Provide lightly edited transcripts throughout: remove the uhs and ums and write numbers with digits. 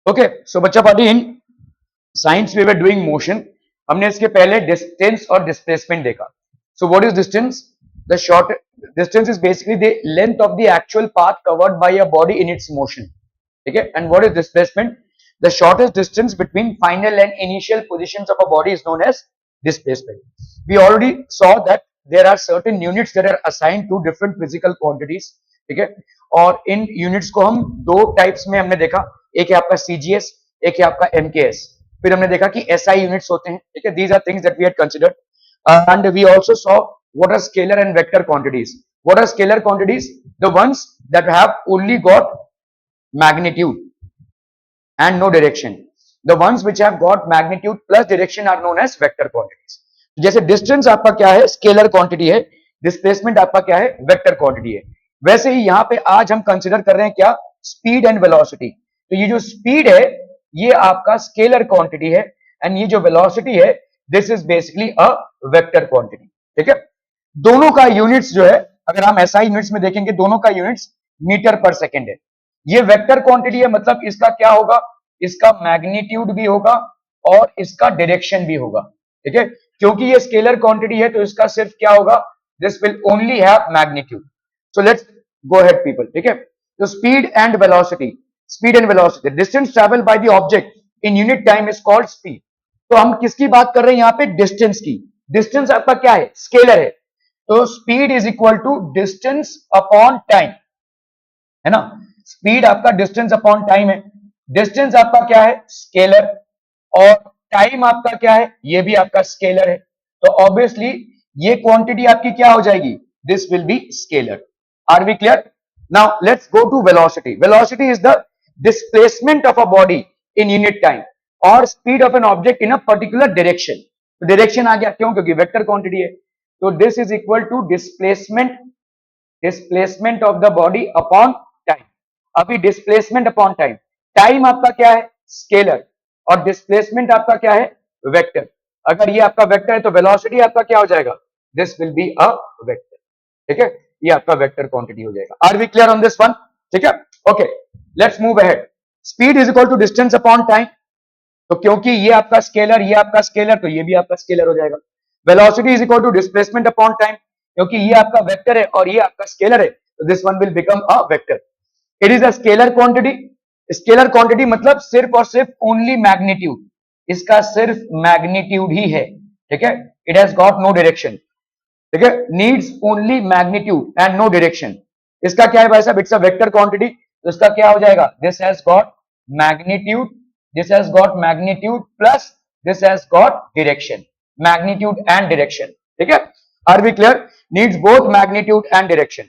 Okay so बच्चा party in science we were doing motion, हमने इसके पहले डिस्टेंस और डिस्प्लेसमेंट देखा. So what is distance? The short distance is basically the length of the actual path covered by a body in its motion. ठीक है. And what is displacement? The shortest distance between final and initial positions of a body is known as displacement. We already saw that there are certain units that are assigned to different physical quantities. ठीक है. और इन units को हम दो types में हमने देखा. एक है आपका सीजीएस, एक है आपका एमकेएस. फिर हमने देखा कि एसआई यूनिट्स होते हैं. ठीक है. These are things that we had considered. And we also saw what are scalar and vector quantities. What are scalar quantities? The ones that have only got magnitude and no direction. The ones which have got magnitude plus direction are known as vector quantities. जैसे distance आपका क्या है? Scalar quantity है. Displacement आपका क्या है? Vector quantity है. वैसे ही यहां पे आज हम कंसीडर कर रहे हैं क्या? Speed and velocity. तो ये जो स्पीड है ये आपका स्केलर क्वांटिटी है एंड ये जो वेलोसिटी है this is basically a vector quantity. ठीक है. दोनों का यूनिट्स जो है अगर हम एसआई यूनिट्स में देखेंगे दोनों का यूनिट्स मीटर पर सेकेंड है. ये वेक्टर क्वांटिटी है मतलब इसका क्या होगा? इसका मैग्नीट्यूड भी होगा और इसका डायरेक्शन भी होगा. ठीक है. क्योंकि ये स्केलर क्वांटिटी है तो इसका सिर्फ क्या होगा? This will only have magnitude. So let's go ahead people. ठीक है. तो speed and velocity. Speed and velocity, distance travel by the object in unit time is called speed. तो हम किसकी बात कर रहे हैं यहां पे? डिस्टेंस की. डिस्टेंस आपका क्या है? स्केलर है. तो speed is equal to distance upon time, है ना. स्पीड आपका डिस्टेंस अपॉन टाइम है. डिस्टेंस आपका क्या है? स्केलर. और टाइम आपका क्या है? ये भी आपका स्केलर है. तो ऑब्वियसली ये क्वांटिटी आपकी क्या हो जाएगी? This will be scalar. Are we clear? Now let's go to velocity. Velocity is the displacement of a body in unit time और speed of an object in a particular direction. तो direction आ गया क्यों? क्योंकि vector quantity है. तो this is equal to displacement of the body upon time. अभी displacement upon time. Time आपका क्या है? स्केलर. और डिस्प्लेसमेंट आपका क्या है? वेक्टर. अगर ये आपका वेक्टर है तो वेलोसिटी आपका क्या हो जाएगा? This will be a vector. ठीक है. ये आपका वेक्टर क्वांटिटी हो जाएगा. Are we clear on this one? ठीक है. Okay let's move ahead. Speed is equal to distance upon time. तो क्योंकि ये आपका स्केलर ये आपका स्केलर तो ये भी आपका स्केलर हो जाएगा. Velocity is equal to displacement upon time. क्योंकि ये आपका वेक्टर है और ये आपका स्केलर है तो this one will become a vector. It is a scalar quantity. Scalar quantity मतलब सिर्फ और सिर्फ ओनली मैग्नीट्यूड. इसका सिर्फ मैग्नीट्यूड ही है. ठीक है. It has got no direction. ठीक है. Needs only magnitude and no direction. इसका क्या है भाई साहब? It's a vector quantity. तो इसका क्या हो जाएगा? This has got magnitude. This has got magnitude plus this has got direction. Magnitude and direction. ठीक है. Are we clear? Needs both magnitude and direction.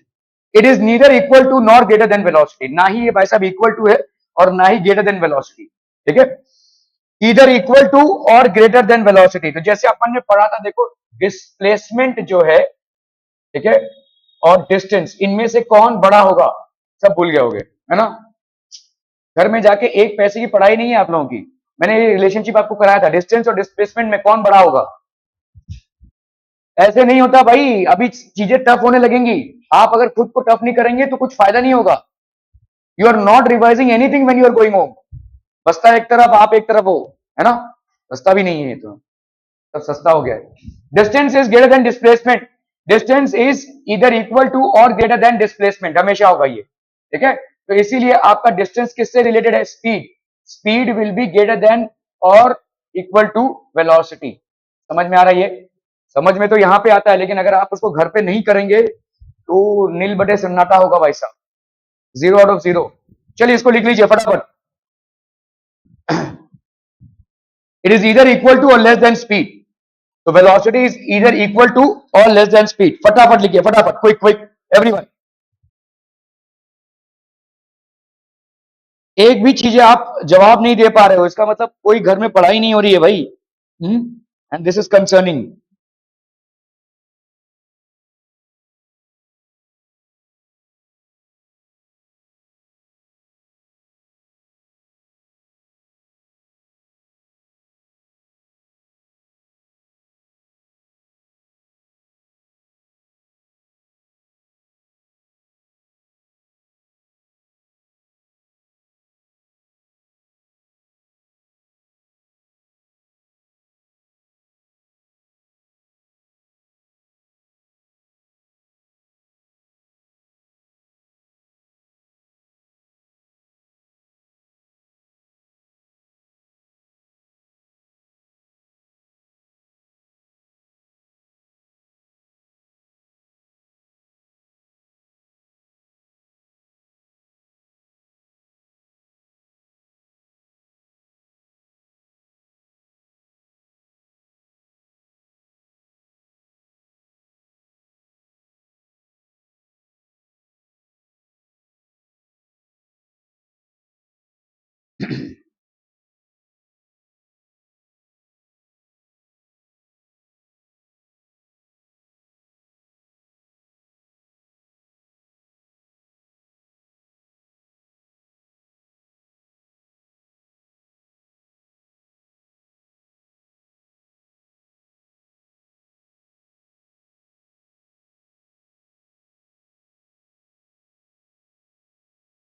It is neither equal to nor greater than velocity. ना ही ये भाई साहब equal to है और ना ही ग्रेटर देन वेलोसिटी. ठीक है. इधर इक्वल टू और ग्रेटर देन वेलोसिटी. तो जैसे अपन ने पढ़ा था देखो डिस्प्लेसमेंट जो है ठीक है और डिस्टेंस इनमें से कौन बड़ा होगा? सब भूल गए होगे है ना. घर में जाके एक पैसे की पढ़ाई नहीं है आप लोगों की. मैंने ये रिलेशनशिप आपको कराया था. डिस्टेंस और डिस्प्लेसमेंट में कौन बड़ा होगा? ऐसे नहीं होता भाई. अभी चीजें टफ होने लगेंगी. आप अगर खुद को टफ नहीं करेंगे तो कुछ फायदा नहीं होगा. You are not revising anything when you are going home. बस्ता एक तरफ आप एक तरफ हो है ना. बस्ता भी नहीं है तो सब सस्ता हो गया है. Distance is greater than displacement. Distance is इधर इक्वल टू और ग्रेटर देन डिस्प्लेसमेंट. हमेशा होगा ये. ठीक है. तो इसीलिए आपका डिस्टेंस किससे रिलेटेड है? Speed. Speed will be greater than और इक्वल टू वेलोसिटी. समझ में आ रहा है ये? समझ में तो यहां पे आता है लेकिन अगर आप उसको घर पे नहीं करेंगे तो नील बटे सन्नाटा होगा भाई साहब. 0 आउट ऑफ 0. चलिए इसको लिख लीजिए फटाफट. इट इज इधर इक्वल टू और लेस देन स्पीड. तो वेलोसिटी इज इधर इक्वल टू और लेस देन स्पीड. फटाफट लिखिए फटाफट. Quick quick everyone. एक भी चीजें आप जवाब नहीं दे पा रहे हो इसका मतलब कोई घर में पढ़ाई नहीं हो रही है भाई. And this is concerning.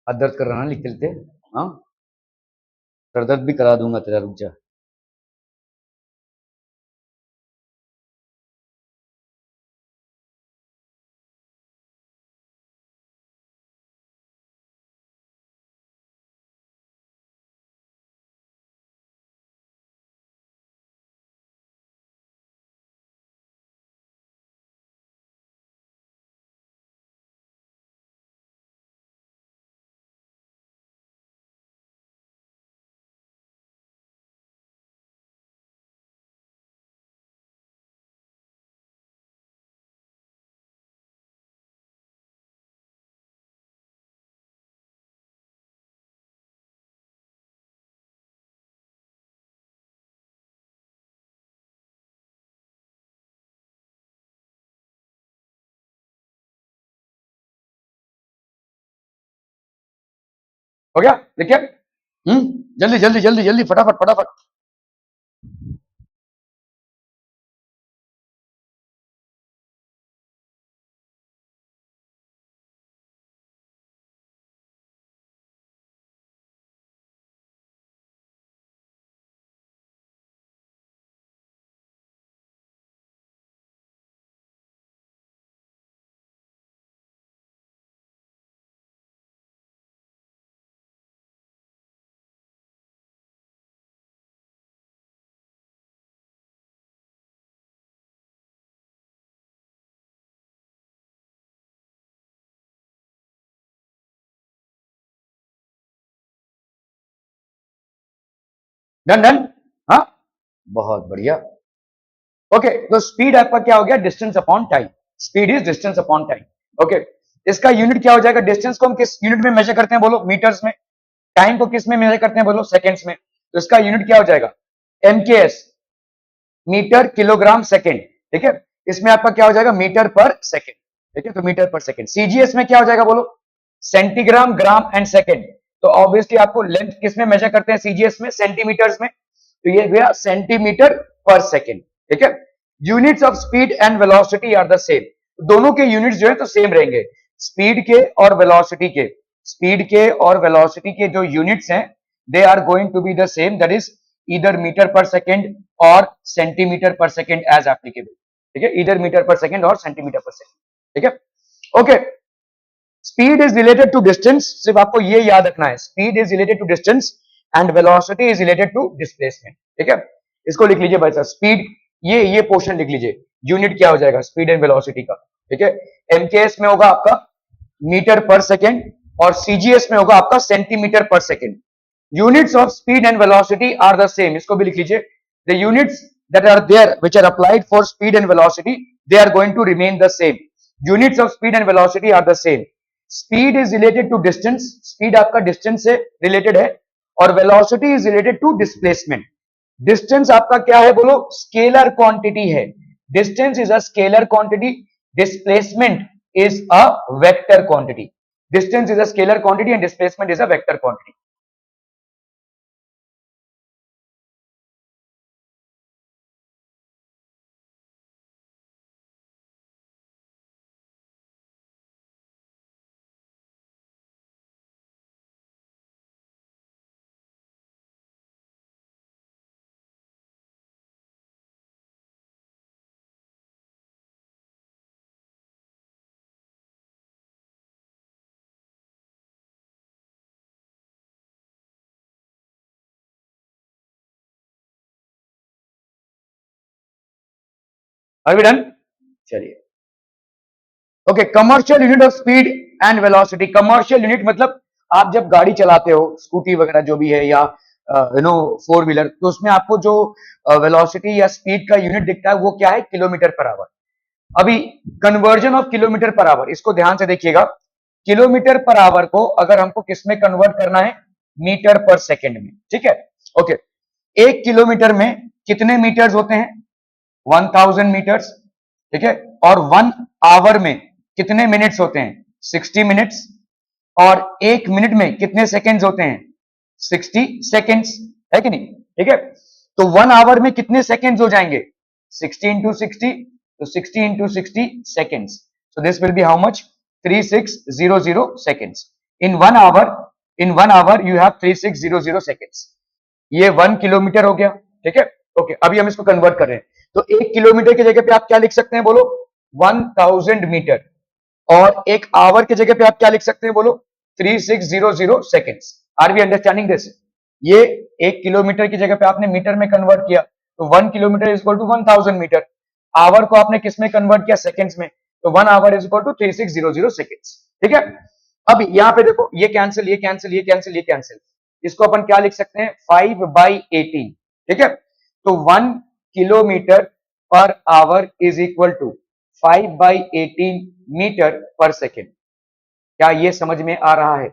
हाथ दर्द कर रहा ना, लिख लेते। हाँ, सर दर्द भी करा दूंगा तेरा, रुक जा। हो गया, देखिए। जल्दी जल्दी जल्दी जल्दी, फटाफट फटाफट। Done done. हाँ, बहुत बढ़िया। ओके, तो स्पीड आपका क्या हो गया, distance upon time. Speed is distance upon time. Okay, इसका यूनिट क्या हो जाएगा, डिस्टेंस को हम किस यूनिट में मेजर करते हैं बोलो, मीटर्स में। टाइम को किस में मेजर करते हैं बोलो, सेकेंड्स में। तो इसका यूनिट क्या हो जाएगा, एमकेएस, मीटर किलोग्राम सेकेंड। ठीक है, इसमें आपका क्या हो जाएगा, मीटर पर सेकेंड। ठीक है, तो मीटर पर सेकेंड। सीजीएस में क्या हो जाएगा बोलो, सेंटीग्राम, ग्राम एंड सेकेंड। तो ऑब्वियसली आपको लेंथ किस में मेजर करते हैं, सीजीएस में, सेंटीमीटर्स में। तो ये गया सेंटीमीटर पर सेकेंड। ठीक है, units of speed and velocity are the same. दोनों के यूनिट्स जो है तो सेम रहेंगे, स्पीड के और वेलोसिटी के। स्पीड के और वेलोसिटी के जो यूनिट्स हैं, they are going to be the same, that is either metre per second और centimetre per second as applicable. ठीक है, इधर मीटर पर सेकेंड और सेंटीमीटर पर सेकेंड। ठीक है, okay. Speed is related to distance, सिर्फ आपको ये याद रखना है, speed is related to distance and velocity is related to displacement. ठीक है, इसको लिख लीजिए भाई साहब, स्पीड, ये पोर्शन लिख लीजिए, यूनिट क्या हो जाएगा स्पीड एंड वेलोसिटी का। ठीक है, एमकेएस में होगा आपका मीटर पर सेकेंड और सीजीएस में होगा आपका centimetre per second. Units of speed and velocity are the same. इसको भी लिख लीजिए, the units that are there which are applied for speed and velocity, they are going to remain the same. Units of speed and velocity are the same. Speed is related to distance, speed आपका distance से related है, और velocity is related to displacement. Distance आपका क्या है बोलो, scalar quantity है, distance is a scalar quantity, displacement is a vector quantity. Distance is a scalar quantity and displacement is a vector quantity. Are we done? चलिए, okay. Commercial unit of speed and velocity, commercial unit मतलब आप जब गाड़ी चलाते हो, scooty वगैरह जो भी है, या फोर व्हीलर, तो उसमें आपको जो वेलोसिटी या स्पीड का यूनिट दिखता है वो क्या है, किलोमीटर पर आवर। अभी conversion of kilometre per hour, इसको ध्यान से देखिएगा। किलोमीटर पर आवर को अगर हमको किस में कन्वर्ट करना है, मीटर पर सेकेंड में, ठीक है। ओके, 1 किलोमीटर में कितने मीटर्स होते हैं? 1000 मीटर्स, ठीक है। और 1 आवर में कितने मिनट्स होते हैं? 60 मिनट्स। और 1 मिनट में कितने सेकेंड्स होते हैं? 60 सेकेंड्स, है कि नहीं? ठीक है, तो 1 आवर में कितने सेकेंड्स हो जाएंगे? 60 इंटू 60, तो 60 into 60 seconds. So this will B how much? 3600 seconds. In one hour you have 3600 seconds. ये 1 किलोमीटर हो गया, ठीक है। ओके, अभी हम इसको कन्वर्ट कर रहे हैं। तो 1 किलोमीटर की जगह पे आप क्या लिख सकते हैं? बोलो 1000 मीटर। और 1 आवर की जगह पे आप क्या लिख सकते हैं? बोलो 3600 seconds. Are we understanding this? ये 1 किलोमीटर की जगह पे आपने मीटर में कन्वर्ट किया, तो 1 kilometre is equal to 1000 metre. Hour को आपने किस में कन्वर्ट किया? सेकेंड्स में, तो 1 hour is equal to 3600 seconds, ठीक है। अब यहाँ पे देखो, ये कैंसिल, ये कैंसिल, ये कैंसिल, ये कैंसिल। इसको अपन क्या लिख सकते हैं? 5/18, ठीक है। तो 1 kilometre per hour is equal to 5/18 metre per second. क्या ये समझ में आ रहा है?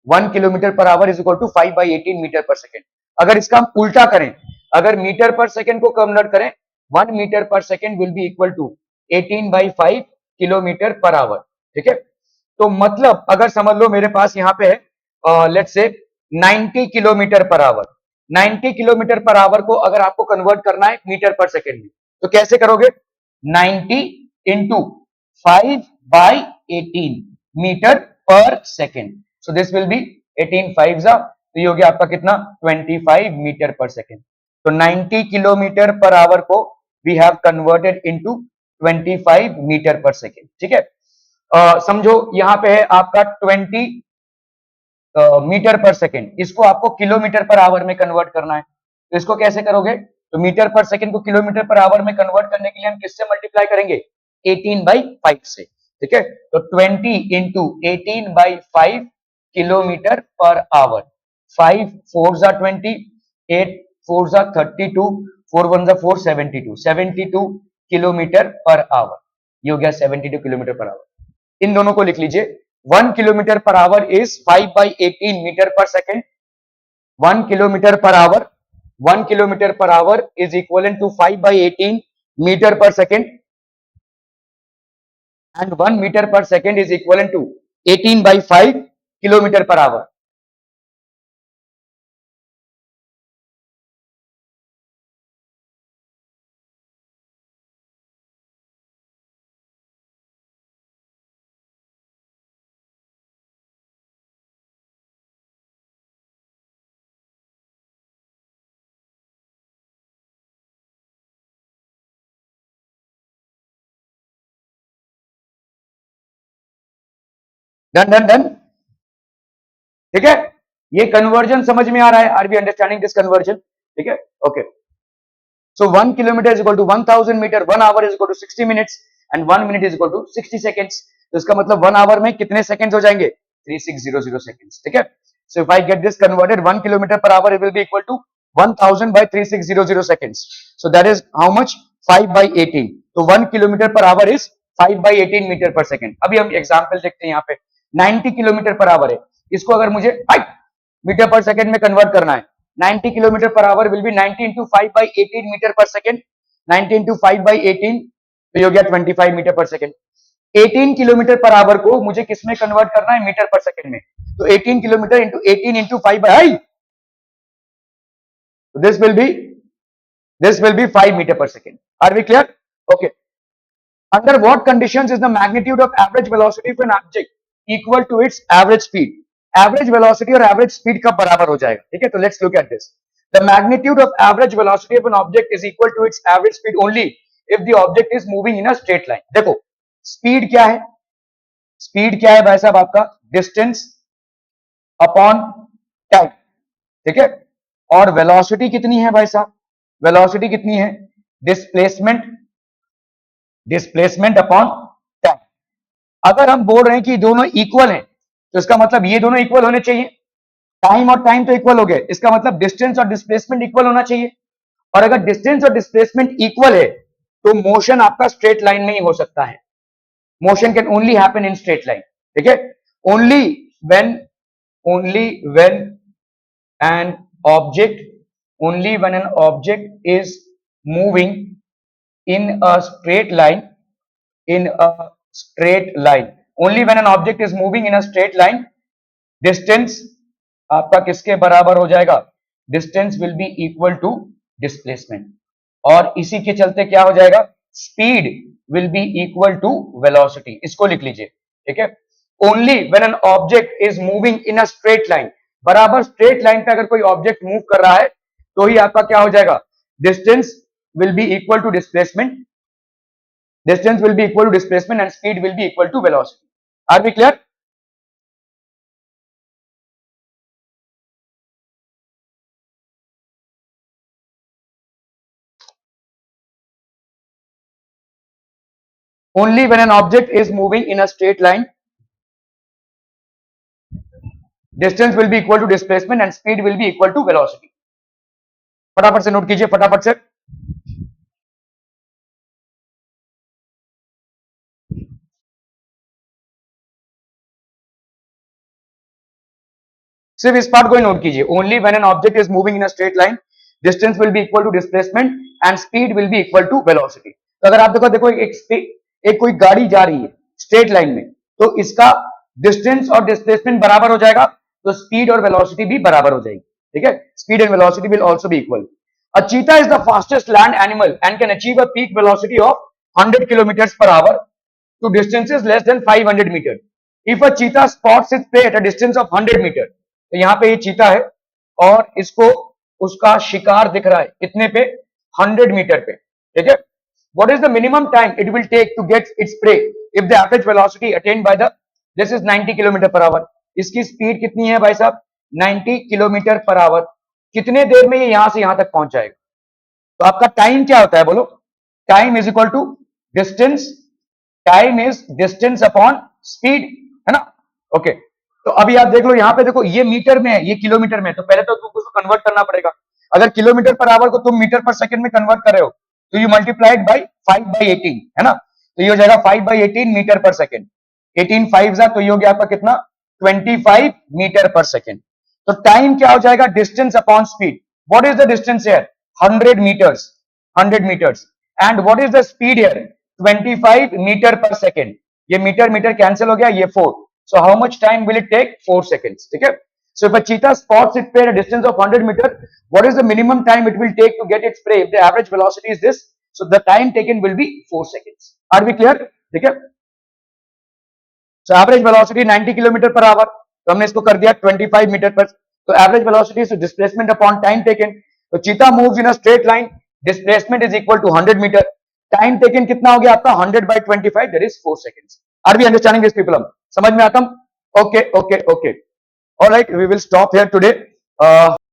1 kilometre per hour is equal to 5/18 metre per second. अगर इसका हम उल्टा करें, अगर मीटर पर सेकेंड को कन्वर्ट करें, 1 metre per second will be equal to 18/5 kilometre per hour, ठीक है। तो मतलब अगर समझ लो मेरे पास यहाँ पे है let's say 90 kilometre per our. 90 kilometre per hour को अगर आपको कन्वर्ट करना है मीटर पर सेकेंड में, तो कैसे करोगे? 90 into 5/18 metre per second. So this will B 18 5 तो ये हो गया आपका कितना? 25 मीटर पर सेकेंड। तो 90 किलोमीटर पर आवर को we have converted into 25 metre per second, ठीक है। समझो यहां पे है आपका 20 मीटर पर सेकेंड, इसको आपको किलोमीटर पर आवर में कन्वर्ट करना है। तो इसको कैसे करोगे? तो मीटर पर सेकेंड को किलोमीटर पर आवर में कन्वर्ट करने के लिए हम किससे मल्टीप्लाई करेंगे? 18/5 से, ठीक है। तो 20 इंटू 18/5 किलोमीटर पर आवर। 5 4 जा 20, 8 4 जा 32, 4 1 जा 4, 72 किलोमीटर पर आवर। ये हो गया 72 किलोमीटर पर आवर। इन दोनों को लिख लीजिए। 1 kilometre per hour is 5/18 metre per second. 1 kilometre per hour, 1 kilometre per hour is equal to 5/18 metre per second, and 1 meter per second is equivalent to 18/5 kilometer per hour. Done done done, ठीक है। ये conversion समझ में आ रहा है? R be understanding this conversion? ठीक है, okay. So 1 kilometer is equal to 1000 meter, 1 hour is equal to 60 minutes and 1 minute is equal to 60 seconds. तो इसका मतलब 1 hour में कितने seconds हो जाएंगे? 3600 seconds, ठीक है। So if I get this converted, 1 kilometer per hour it will be equal to 1000 by 3600 seconds. So that is how much? 5/18. तो 1 kilometer per hour is 5/18 metre per second. अभी हम example देखते हैं यहाँ पे 90 किलोमीटर पर आवर है, इसको अगर मुझे मीटर पर सेकेंड में कन्वर्ट करना है, 90 kilometre per hour will be 90 into 5/18 metre per second. 90 into 5/18 तो ये हो गया 25 metre per second. 18 kilometre per hour को मुझे किस में कन्वर्ट करना है? मीटर पर सेकेंड में। तो 18 kilometre into 18 into 5/, this will be 5 meter per second. Are we clear? Okay. Under what conditions is the magnitude of average velocity of an object equal to its average speed? Average velocity और average speed कब बराबर हो जाएगा? ठीक है, तो let's look at this. The magnitude of average velocity of an object is equal to its average speed only if the object is moving in a straight line. देखो speed क्या है? speed क्या है भाई साहब आपका? distance upon time, ठीक है। और velocity कितनी है भाई साहब? velocity कितनी है? Displacement upon time. अगर हम बोल रहे हैं कि दोनों इक्वल हैं, तो इसका मतलब ये दोनों इक्वल होने चाहिए। टाइम और टाइम तो इक्वल हो गए, इसका मतलब डिस्टेंस और डिस्प्लेसमेंट इक्वल होना चाहिए। और अगर डिस्टेंस और डिस्प्लेसमेंट इक्वल है, तो मोशन आपका स्ट्रेट लाइन में ही हो सकता है। Motion can only happen in straight line, ठीक है। Only when an object, only when an object is moving in a straight line, in a straight line, only when an object is moving in a straight line, distance आपका किसके बराबर हो जाएगा, distance will be equal to displacement, और इसी के चलते क्या हो जाएगा, speed will be equal to velocity. इसको लिख लीजिए, ठीक है। Only when an object is moving in a straight line, बराबर स्ट्रेट लाइन पे अगर कोई ऑब्जेक्ट मूव कर रहा है तो ही आपका क्या हो जाएगा, distance will be equal to displacement, distance will be equal to displacement and speed will be equal to velocity. Are we clear? Only when an object is moving in a straight line, distance will be equal to displacement and speed will be equal to velocity. फटाफट से note कीजिए, फटाफट से। सिर्फ इस part को ही note कीजिए, only when an object is moving in a straight line, distance will be equal to displacement and speed will be equal to velocity. तो अगर आप देखो एक कोई गाड़ी जा रही है स्ट्रेट लाइन में, तो इसका डिस्टेंस और डिस्प्लेसमेंट बराबर हो जाएगा, तो स्पीड और वेलोसिटी भी बराबर हो जाएगी, ठीक है। Speed and velocity will also be equal. A cheetah is the fastest land animal and can achieve a peak velocity of 100 kilometers per hour to distances less than 500 meter. If a cheetah spots its prey at a distance of 100 meter, तो यहाँ पे ये चीता है और इसको उसका शिकार दिख रहा है कितने पे, 100 मीटर पे, ठीक है। What is the minimum time it will take to get its prey if the average velocity attained by the, this is 90 kilometre per our, इसकी स्पीड कितनी है भाई साहब, 90 किलोमीटर पर आवर, कितने देर में ये यहां से यहां तक पहुंच जाएगा। तो आपका टाइम क्या होता है बोलो, time is equal to distance, time is distance upon speed, है ना। ओके, तो अभी आप देख लो, यहाँ पे देखो ये मीटर में है, ये किलोमीटर में है, तो पहले तो तुमको उसको कन्वर्ट करना पड़ेगा। अगर किलोमीटर पर आवर को तुम मीटर पर सेकंड में कन्वर्ट कर रहे हो तो यू मल्टीप्लाइड बाई 5/18, है ना। तो ये हो जाएगा 5/18 मीटर पर सेकंड, 18 5 जा, तो ये हो गया आपका कितना, 25 मीटर पर सेकंड। तो टाइम क्या हो जाएगा, distance upon speed. What is the distance here, 100 meters, 100 meters, and what is the speed here, 25 metre पर सेकंड। ये मीटर मीटर कैंसिल हो गया, ये 4, so how much time will it take, 4 seconds, ठीक है। So if a cheetah spots its prey at a distance of 100 meter, what is the minimum time it will take to get its prey if the average velocity is this, so the time taken will be 4 seconds. Are we clear, ठीक है। So average velocity 90 kilometre per hour, तो हमने इसको कर दिया 25 metre per, तो average velocity is displacement upon time taken. तो cheetah moves in a straight line, displacement is equal to 100 metre, time taken कितना हो गया आपका 100/25, that is 4 seconds. Are we understanding this people, समझ में आता? Okay okay okay, alright, we will stop here today.